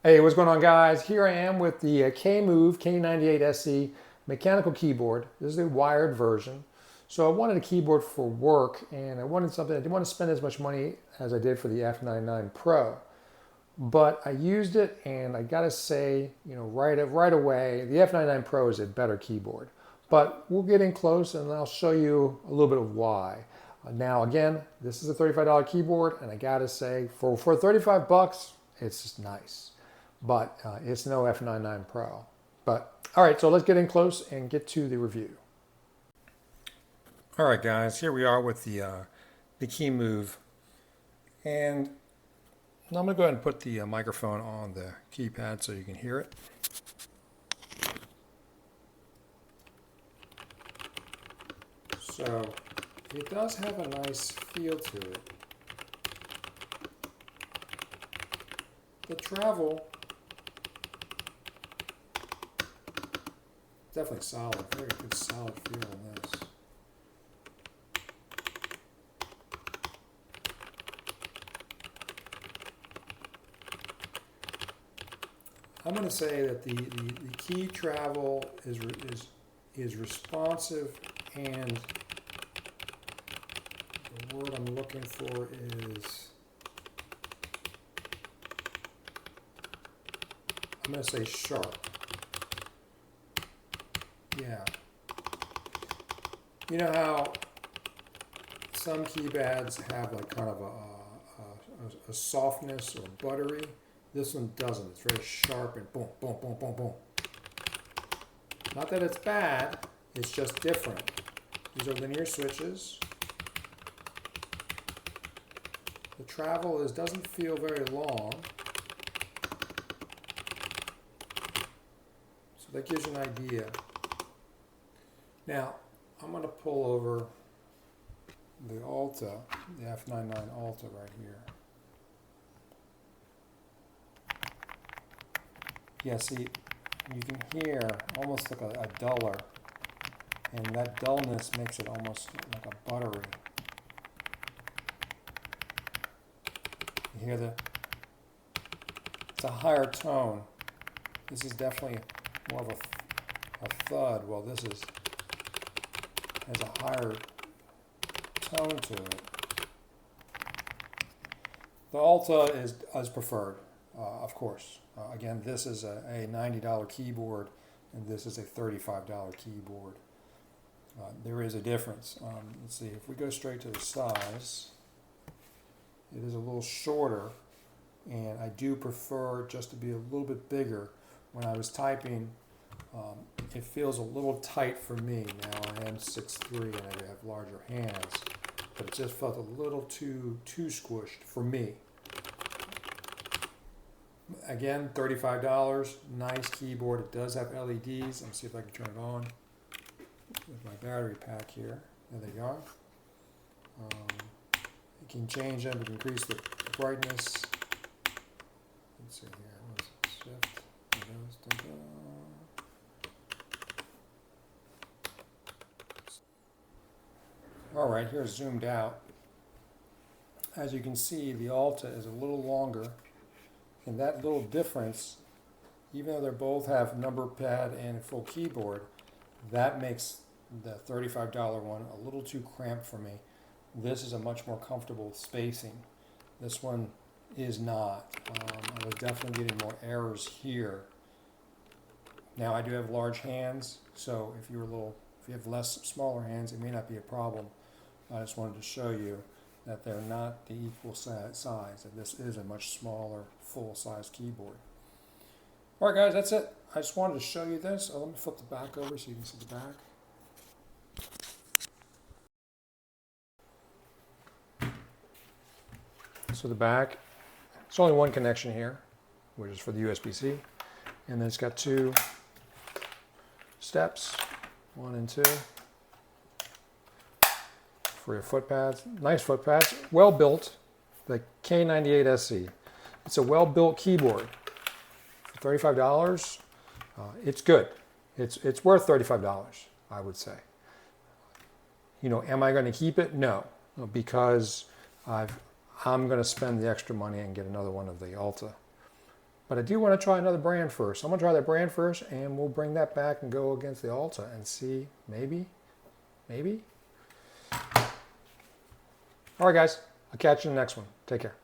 Hey, what's going on, guys? Here I am with the KEMOVE K98SE mechanical keyboard. This is a wired version. So I wanted a keyboard for work, and I wanted something, I didn't want to spend as much money as I did for the F99 Pro. But I used it, and I gotta say, right away, the F99 Pro is a better keyboard. But we're getting close, and I'll show you a little bit of why. Now, again, this is a $35 keyboard, and I gotta say, for 35 bucks, it's just nice. But it's no F99 Pro. But all right, so let's get in close and get to the review. All right, guys, here we are with the KEMOVE, and now I'm going to go ahead and put the microphone on the keypad so you can hear it. So it does have a nice feel to it. The travel, definitely solid, very good solid feel on this. I'm going to say that the key travel is responsive, and the word I'm looking for is, I'm going to say sharp. Yeah. You know how some keypads have like kind of a softness or buttery? This one doesn't. It's very sharp and boom, boom, boom, boom, boom. Not that it's bad, it's just different. These are linear switches. The travel doesn't feel very long. So that gives you an idea. Now, I'm going to pull over the Alta, the F99 Alta right here. Yeah, see, you can hear almost like a duller, and that dullness makes it almost like a buttery. You hear it's a higher tone. This is definitely more of a thud, while this has a higher tone to it. The Alta is preferred, of course. Again, this is a $90 keyboard, and this is a $35 keyboard. There is a difference. Let's see, if we go straight to the size, it is a little shorter, and I do prefer just to be a little bit bigger. When I was typing, it feels a little tight for me. Now I am 6'3", and I have larger hands, but it just felt a little too squished for me. Again, $35, nice keyboard. It does have LEDs. Let me see if I can turn it on with my battery pack here. There they are. You can change them. You can increase the brightness. Let's see here. What's shift? All right, here's zoomed out. As you can see, the Alta is a little longer. And that little difference, even though they both have number pad and full keyboard, that makes the $35 one a little too cramped for me. This is a much more comfortable spacing. This one is not. I was definitely getting more errors here. Now I do have large hands, so if you have smaller hands, it may not be a problem. I just wanted to show you that they're not the equal size, that this is a much smaller, full-size keyboard. All right, guys, that's it. I just wanted to show you this. Let me flip the back over so you can see the back. So the back, it's only one connection here, which is for the USB-C, and then it's got two steps, 1 and 2. For your foot pads. Nice foot pads, well built. The K98SE. It's a well built keyboard. For $35, it's good. It's worth $35, I would say. Am I going to keep it? No, because I'm going to spend the extra money and get another one of the Alta. But I do want to try another brand first. I'm going to try that brand first, and we'll bring that back and go against the Alta and see, maybe. All right, guys. I'll catch you in the next one. Take care.